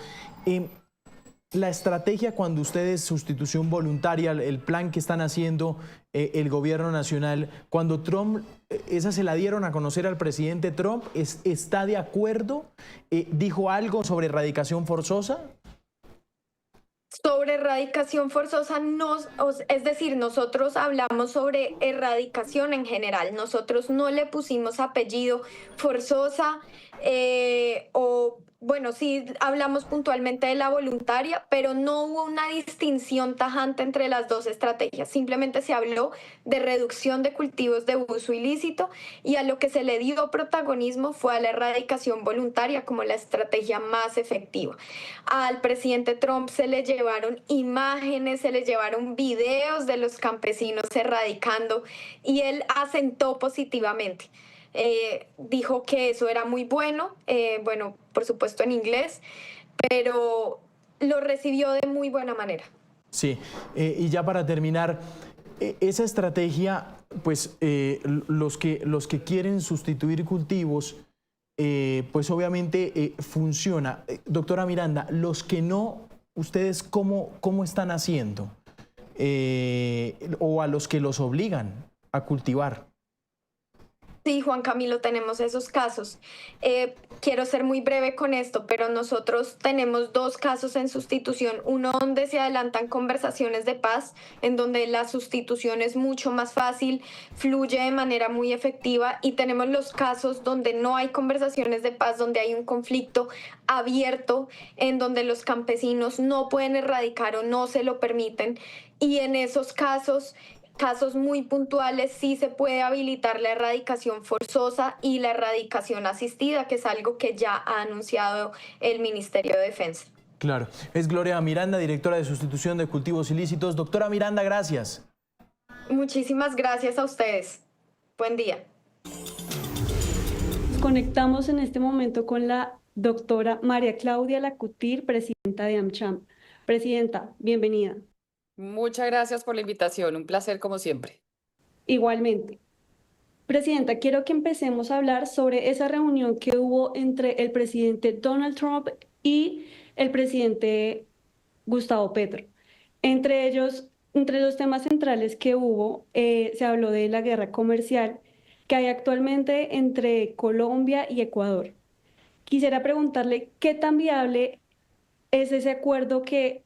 La estrategia cuando ustedes, sustitución voluntaria, el plan que están haciendo el gobierno nacional, cuando Trump, esa se la dieron a conocer al presidente Trump, ¿está de acuerdo? ¿Dijo algo sobre erradicación forzosa? Sobre erradicación forzosa, es decir, nosotros hablamos sobre erradicación en general. Nosotros no le pusimos apellido forzosa o Bueno, sí hablamos puntualmente de la voluntaria, pero no hubo una distinción tajante entre las dos estrategias. Simplemente se habló de reducción de cultivos de uso ilícito y a lo que se le dio protagonismo fue a la erradicación voluntaria como la estrategia más efectiva. Al presidente Trump se le llevaron imágenes, se le llevaron videos de los campesinos erradicando y él asentó positivamente. Dijo que eso era muy bueno, bueno, por supuesto en inglés, pero lo recibió de muy buena manera. Sí, y ya para terminar, esa estrategia, pues los que quieren sustituir cultivos, pues obviamente funciona. Doctora Miranda, los que no, ¿ustedes cómo están haciendo? O a los que los obligan a cultivar. Sí, Juan Camilo, tenemos esos casos. Quiero ser muy breve con esto, pero nosotros tenemos dos casos en sustitución. Uno donde se adelantan conversaciones de paz, en donde la sustitución es mucho más fácil, fluye de manera muy efectiva. Y tenemos los casos donde no hay conversaciones de paz, donde hay un conflicto abierto, en donde los campesinos no pueden erradicar o no se lo permiten. Y en esos casos muy puntuales sí se puede habilitar la erradicación forzosa y la erradicación asistida, que es algo que ya ha anunciado el Ministerio de Defensa. Claro. Es Gloria Miranda, directora de sustitución de cultivos ilícitos. Doctora Miranda, gracias. Muchísimas gracias a ustedes. Buen día. Nos conectamos en este momento con la doctora María Claudia Lacutir, presidenta de AmCham. Presidenta, bienvenida. Muchas gracias por la invitación, un placer como siempre. Igualmente. Presidenta, quiero que empecemos a hablar sobre esa reunión que hubo entre el presidente Donald Trump y el presidente Gustavo Petro. Entre ellos, entre los temas centrales que hubo, se habló de la guerra comercial que hay actualmente entre Colombia y Ecuador. Quisiera preguntarle qué tan viable es ese acuerdo que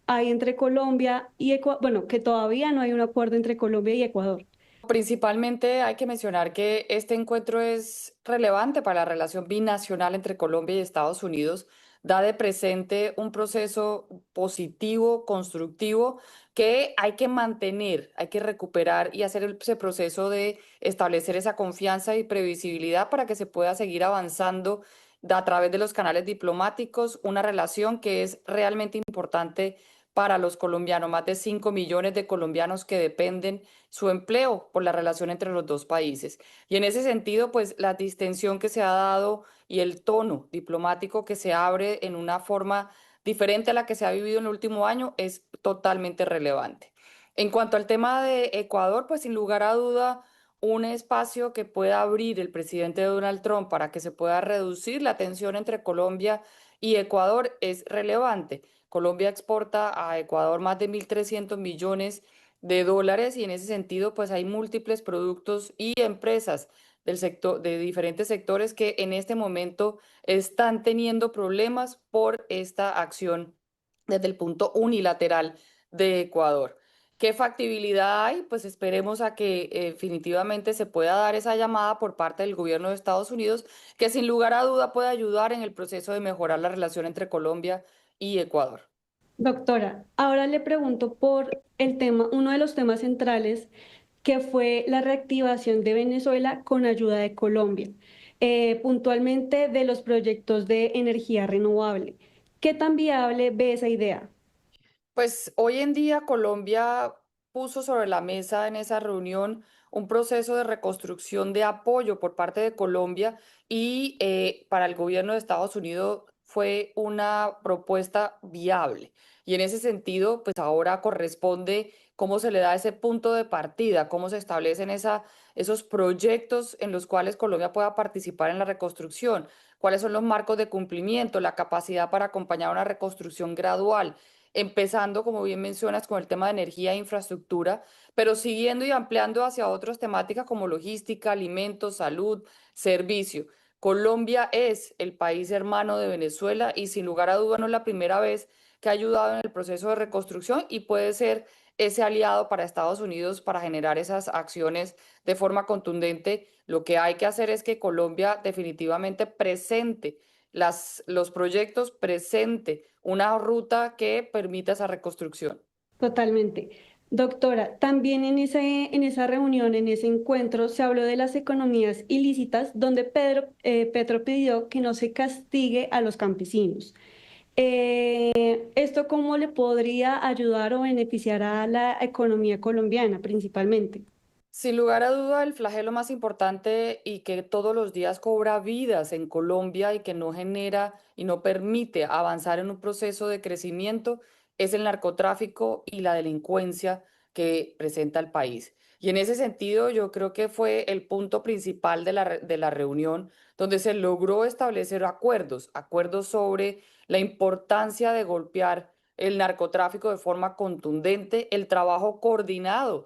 hay entre Colombia y Ecuador, bueno, que todavía no hay un acuerdo entre Colombia y Ecuador. Principalmente hay que mencionar que este encuentro es relevante para la relación binacional entre Colombia y Estados Unidos. Da de presente un proceso positivo, constructivo, que hay que mantener, hay que recuperar y hacer ese proceso de establecer esa confianza y previsibilidad para que se pueda seguir avanzando a través de los canales diplomáticos, una relación que es realmente importante para los colombianos, más de 5 millones de colombianos que dependen su empleo por la relación entre los dos países. Y en ese sentido, pues la distensión que se ha dado y el tono diplomático que se abre en una forma diferente a la que se ha vivido en el último año es totalmente relevante. En cuanto al tema de Ecuador, pues sin lugar a duda, un espacio que pueda abrir el presidente Donald Trump para que se pueda reducir la tensión entre Colombia y Ecuador es relevante. Colombia exporta a Ecuador más de 1.300 millones de dólares y en ese sentido pues hay múltiples productos y empresas del sector, de diferentes sectores que en este momento están teniendo problemas por esta acción desde el punto unilateral de Ecuador. ¿Qué factibilidad hay? Pues esperemos a que definitivamente se pueda dar esa llamada por parte del gobierno de Estados Unidos, que sin lugar a duda puede ayudar en el proceso de mejorar la relación entre Colombia y Ecuador. Doctora, ahora le pregunto por el tema, uno de los temas centrales que fue la reactivación de Venezuela con ayuda de Colombia, puntualmente de los proyectos de energía renovable. ¿Qué tan viable ve esa idea? Pues hoy en día Colombia puso sobre la mesa en esa reunión un proceso de reconstrucción de apoyo por parte de Colombia y para el gobierno de Estados Unidos fue una propuesta viable. Y en ese sentido, pues ahora corresponde cómo se le da ese punto de partida, cómo se establecen esos proyectos en los cuales Colombia pueda participar en la reconstrucción, cuáles son los marcos de cumplimiento, la capacidad para acompañar una reconstrucción gradual empezando, como bien mencionas, con el tema de energía e infraestructura, pero siguiendo y ampliando hacia otras temáticas como logística, alimentos, salud, servicio. Colombia es el país hermano de Venezuela y sin lugar a duda no es la primera vez que ha ayudado en el proceso de reconstrucción y puede ser ese aliado para Estados Unidos para generar esas acciones de forma contundente. Lo que hay que hacer es que Colombia definitivamente presente los proyectos, presente una ruta que permita esa reconstrucción. Totalmente. Doctora, también en esa reunión, en ese encuentro, se habló de las economías ilícitas, donde Petro pidió que no se castigue a los campesinos. ¿Esto cómo le podría ayudar o beneficiar a la economía colombiana principalmente? Sin lugar a duda, el flagelo más importante y que todos los días cobra vidas en Colombia y que no genera y no permite avanzar en un proceso de crecimiento es el narcotráfico y la delincuencia que presenta el país. Y en ese sentido, yo creo que fue el punto principal de la reunión, donde se logró establecer acuerdos sobre la importancia de golpear el narcotráfico de forma contundente, el trabajo coordinado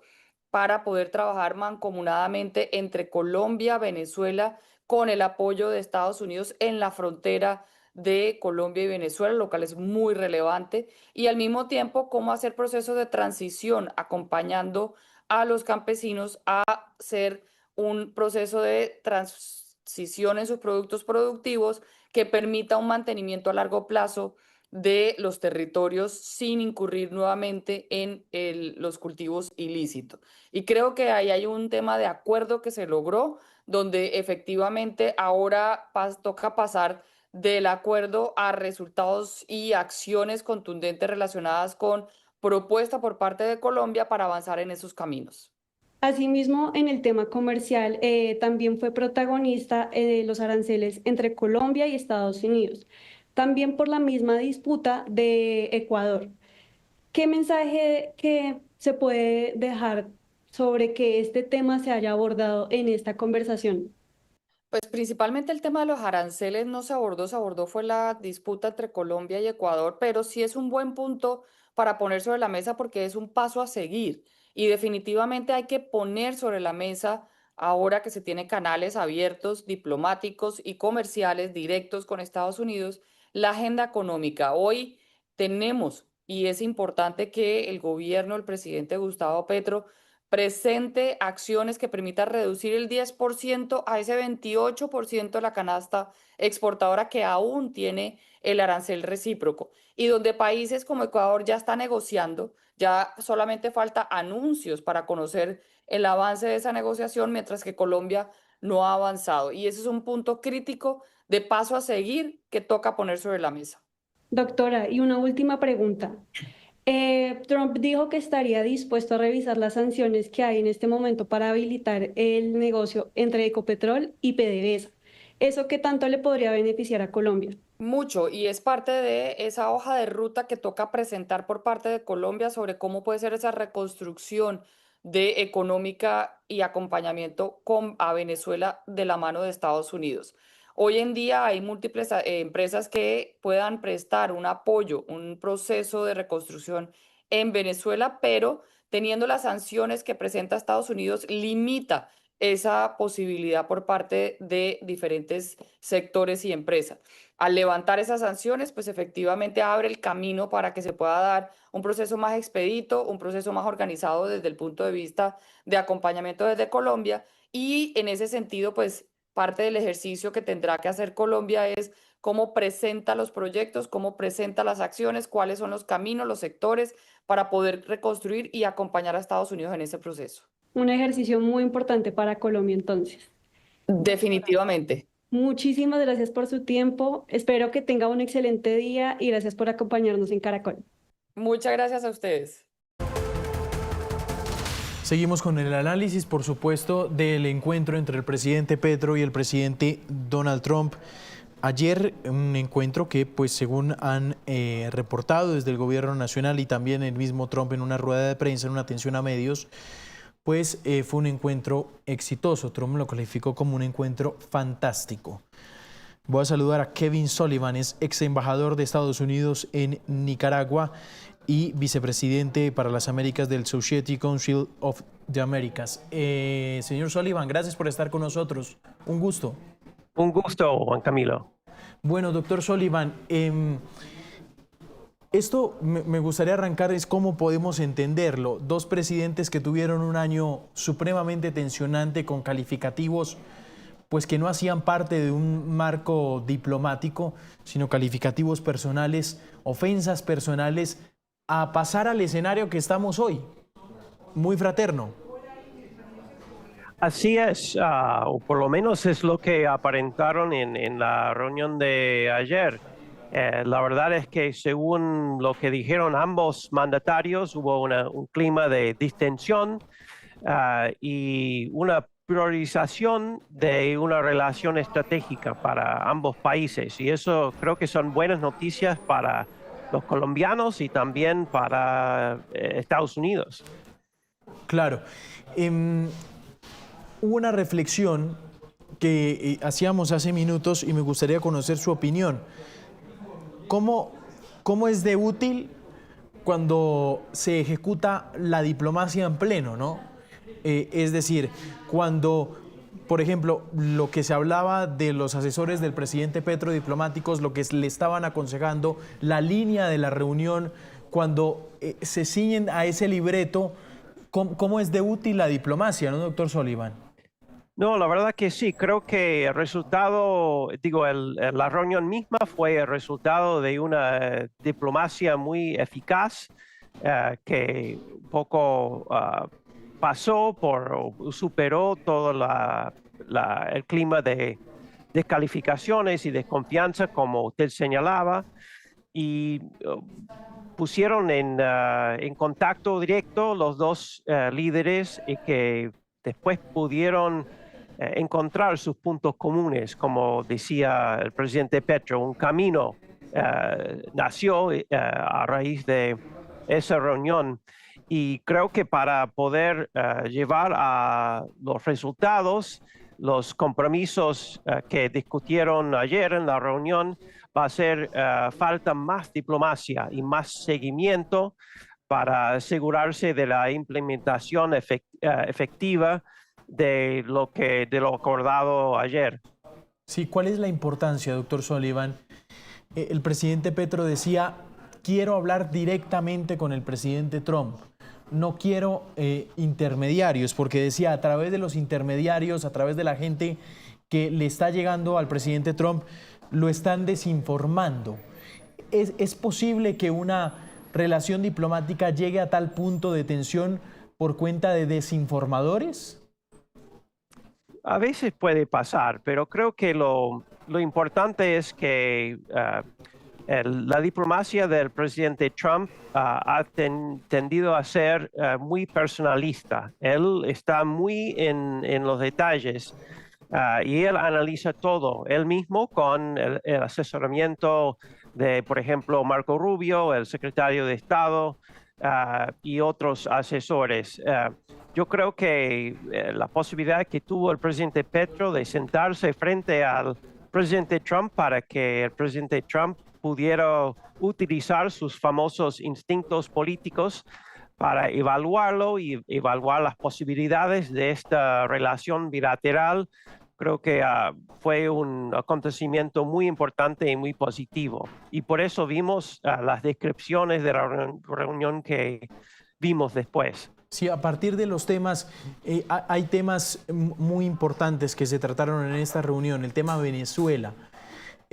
para poder trabajar mancomunadamente entre Colombia, Venezuela, con el apoyo de Estados Unidos en la frontera de Colombia y Venezuela, lo cual es muy relevante, y al mismo tiempo cómo hacer procesos de transición acompañando a los campesinos a hacer un proceso de transición en sus productos productivos que permita un mantenimiento a largo plazo de los territorios sin incurrir nuevamente en los cultivos ilícitos. Y creo que ahí hay un tema de acuerdo que se logró, donde efectivamente ahora toca pasar del acuerdo a resultados y acciones contundentes relacionadas con propuesta por parte de Colombia para avanzar en esos caminos. Asimismo, en el tema comercial, también fue protagonista los aranceles entre Colombia y Estados Unidos, también por la misma disputa de Ecuador. ¿Qué mensaje que se puede dejar sobre que este tema se haya abordado en esta conversación? Pues principalmente el tema de los aranceles no se abordó fue la disputa entre Colombia y Ecuador, pero sí es un buen punto para poner sobre la mesa porque es un paso a seguir y definitivamente hay que poner sobre la mesa, ahora que se tiene canales abiertos, diplomáticos y comerciales directos con Estados Unidos, la agenda económica. Hoy tenemos, y es importante que el gobierno, el presidente Gustavo Petro, presente acciones que permitan reducir el 10% a ese 28% de la canasta exportadora que aún tiene el arancel recíproco y donde países como Ecuador ya está negociando, ya solamente falta anuncios para conocer el avance de esa negociación, mientras que Colombia no ha avanzado. Y ese es un punto crítico de paso a seguir que toca poner sobre la mesa. Doctora, y una última pregunta. Trump dijo que estaría dispuesto a revisar las sanciones que hay en este momento para habilitar el negocio entre Ecopetrol y PDVSA. ¿Eso qué tanto le podría beneficiar a Colombia? Mucho, y es parte de esa hoja de ruta que toca presentar por parte de Colombia sobre cómo puede ser esa reconstrucción de económica y acompañamiento a Venezuela de la mano de Estados Unidos. Hoy en día hay múltiples empresas que puedan prestar un apoyo, un proceso de reconstrucción en Venezuela, pero teniendo las sanciones que presenta Estados Unidos, limita esa posibilidad por parte de diferentes sectores y empresas. Al levantar esas sanciones, pues efectivamente abre el camino para que se pueda dar un proceso más expedito, un proceso más organizado desde el punto de vista de acompañamiento desde Colombia. Y en ese sentido, pues parte del ejercicio que tendrá que hacer Colombia es cómo presenta los proyectos, cómo presenta las acciones, cuáles son los caminos, los sectores para poder reconstruir y acompañar a Estados Unidos en ese proceso. Un ejercicio muy importante para Colombia entonces. Definitivamente. Muchísimas gracias por su tiempo. Espero que tenga un excelente día y gracias por acompañarnos en Caracol. Muchas gracias a ustedes. Seguimos con el análisis, por supuesto, del encuentro entre el presidente Petro y el presidente Donald Trump. Ayer un encuentro que, pues, según han reportado desde el gobierno nacional y también el mismo Trump en una rueda de prensa, en una atención a medios, pues fue un encuentro exitoso. Trump lo calificó como un encuentro fantástico. Voy a saludar a Kevin Sullivan, es ex embajador de Estados Unidos en Nicaragua y vicepresidente para las Américas del Society Council of the Americas. Señor Sullivan, gracias por estar con nosotros. Un gusto. Un gusto, Juan Camilo. Bueno, doctor Sullivan, esto me gustaría arrancar es cómo podemos entenderlo. Dos presidentes que tuvieron un año supremamente tensionante con calificativos pues que no hacían parte de un marco diplomático, sino calificativos personales, ofensas personales, a pasar al escenario que estamos hoy, muy fraterno. Así es, o por lo menos es lo que aparentaron en la reunión de ayer. La verdad es que según lo que dijeron ambos mandatarios, hubo un clima de distensión y una priorización de una relación estratégica para ambos países. Y eso creo que son buenas noticias para los colombianos y también para Estados Unidos. Claro. Hubo una reflexión que hacíamos hace minutos y me gustaría conocer su opinión. ¿Cómo es de útil cuando se ejecuta la diplomacia en pleno, ¿no? Es decir, cuando, por ejemplo, lo que se hablaba de los asesores del presidente Petro diplomáticos, lo que le estaban aconsejando, la línea de la reunión, cuando se ciñen a ese libreto, ¿cómo es de útil la diplomacia, ¿no, doctor Sullivan? No, la verdad que sí, creo que el resultado, la reunión misma fue el resultado de una diplomacia muy eficaz que un poco superó todo el clima de descalificaciones y desconfianza, como usted señalaba, y pusieron en contacto directo los dos líderes y que después pudieron encontrar sus puntos comunes, como decía el presidente Petro. Un camino nació a raíz de esa reunión. Y creo que para poder llevar a los resultados, los compromisos que discutieron ayer en la reunión, va a ser falta más diplomacia y más seguimiento para asegurarse de la implementación efectiva de lo acordado ayer. Sí, ¿cuál es la importancia, doctor Sullivan? El presidente Petro decía, quiero hablar directamente con el presidente Trump. No quiero intermediarios, porque decía, a través de los intermediarios, a través de la gente que le está llegando al presidente Trump, lo están desinformando. ¿Es posible que una relación diplomática llegue a tal punto de tensión por cuenta de desinformadores? A veces puede pasar, pero creo que lo importante es que la diplomacia del presidente Trump ha tendido a ser muy personalista. Él está muy en los detalles y él analiza todo él mismo con el asesoramiento de, por ejemplo, Marco Rubio, el secretario de Estado y otros asesores. Yo creo que la posibilidad que tuvo el presidente Petro de sentarse frente al presidente Trump para que el presidente Trump pudiera utilizar sus famosos instintos políticos para evaluarlo y evaluar las posibilidades de esta relación bilateral, creo que fue un acontecimiento muy importante y muy positivo. Y por eso vimos las descripciones de la reunión que vimos después. Sí, a partir de los temas, hay temas muy importantes que se trataron en esta reunión, el tema Venezuela,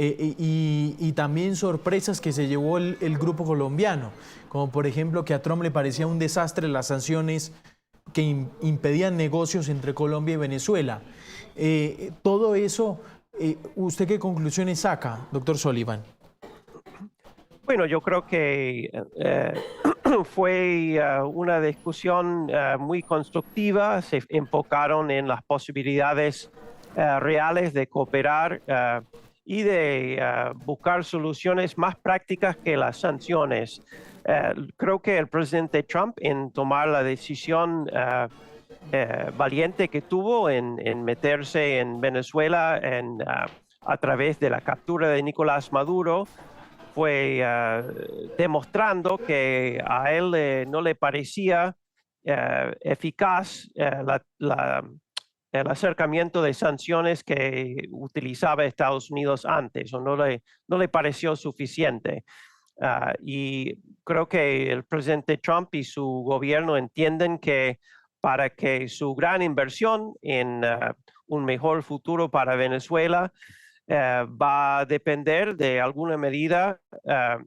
y también sorpresas que se llevó el grupo colombiano, como por ejemplo que a Trump le parecía un desastre las sanciones que impedían negocios entre Colombia y Venezuela. Todo eso, ¿usted qué conclusiones saca, doctor Sullivan? Bueno, yo creo que fue una discusión muy constructiva. Se enfocaron en las posibilidades reales de cooperar y de buscar soluciones más prácticas que las sanciones. Creo que el presidente Trump, en tomar la decisión valiente que tuvo en meterse en Venezuela a través de la captura de Nicolás Maduro, fue demostrando que a él no le parecía eficaz el acercamiento de sanciones que utilizaba Estados Unidos antes, o no le pareció suficiente. Y creo que el presidente Trump y su gobierno entienden que para que su gran inversión en un mejor futuro para Venezuela va a depender de alguna medida,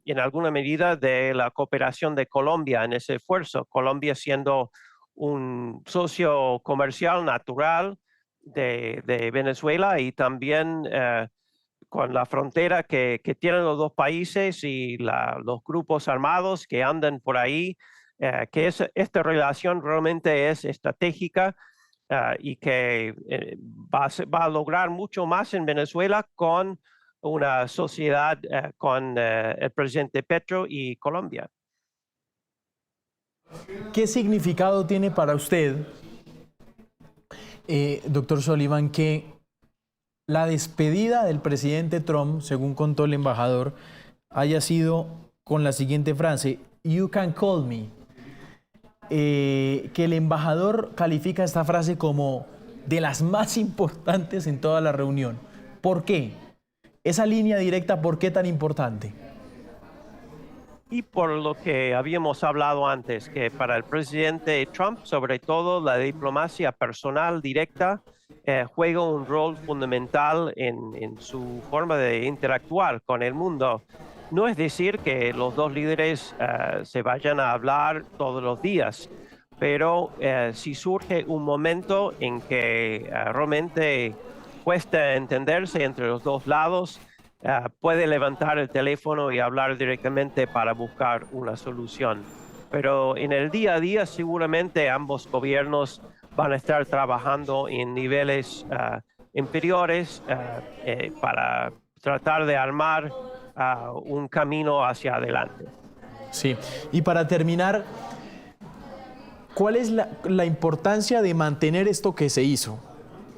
en alguna medida, de la cooperación de Colombia en ese esfuerzo. Colombia siendo un socio comercial natural de Venezuela y también con la frontera que tienen los dos países y los grupos armados que andan por ahí, que esta relación realmente es estratégica. Y que va a lograr mucho más en Venezuela con una sociedad con el presidente Petro y Colombia. ¿Qué significado tiene para usted, doctor Sullivan, que la despedida del presidente Trump, según contó el embajador, haya sido con la siguiente frase: "You can call me"? Que el embajador califica esta frase como de las más importantes en toda la reunión. ¿Por qué? Esa línea directa, ¿por qué tan importante? Y por lo que habíamos hablado antes, que para el presidente Trump, sobre todo, la diplomacia personal directa juega un rol fundamental en su forma de interactuar con el mundo. No es decir que los dos líderes se vayan a hablar todos los días, pero si surge un momento en que realmente cuesta entenderse entre los dos lados, puede levantar el teléfono y hablar directamente para buscar una solución. Pero en el día a día seguramente ambos gobiernos van a estar trabajando en niveles inferiores para tratar de armar un camino hacia adelante. Sí, y para terminar, ¿cuál es la importancia de mantener esto que se hizo?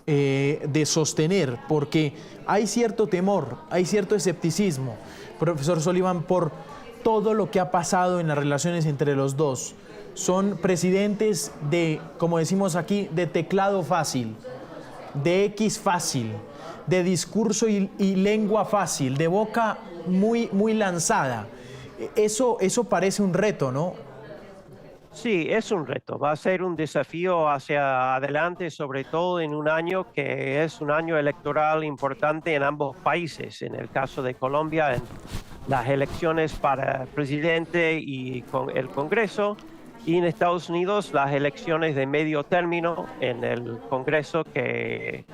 De sostener, porque hay cierto temor, hay cierto escepticismo, profesor Sullivan, por todo lo que ha pasado en las relaciones entre los dos. Son presidentes de, como decimos aquí, de teclado fácil, de X fácil, de discurso y lengua fácil, de boca muy lanzada. Eso parece un reto, ¿no? Sí, es un reto. Va a ser un desafío hacia adelante, sobre todo en un año que es un año electoral importante en ambos países. En el caso de Colombia, en las elecciones para presidente y con el Congreso, y en Estados Unidos las elecciones de medio término en el Congreso que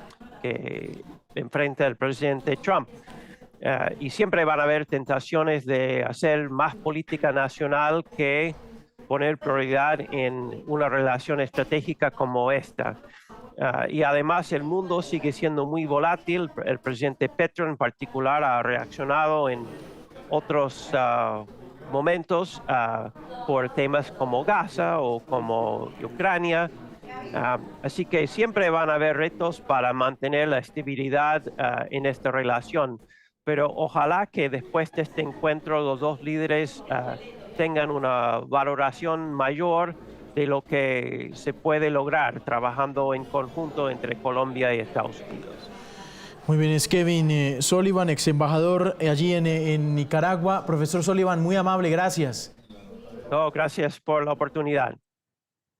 enfrenta el presidente Trump. Y siempre van a haber tentaciones de hacer más política nacional que poner prioridad en una relación estratégica como esta. Y además el mundo sigue siendo muy volátil. El presidente Petro en particular ha reaccionado en otros momentos por temas como Gaza o como Ucrania. Así que siempre van a haber retos para mantener la estabilidad en esta relación. Pero ojalá que después de este encuentro los dos líderes tengan una valoración mayor de lo que se puede lograr trabajando en conjunto entre Colombia y Estados Unidos. Muy bien, es Kevin Sullivan, ex embajador allí en Nicaragua. Profesor Sullivan, muy amable, gracias. No, gracias por la oportunidad.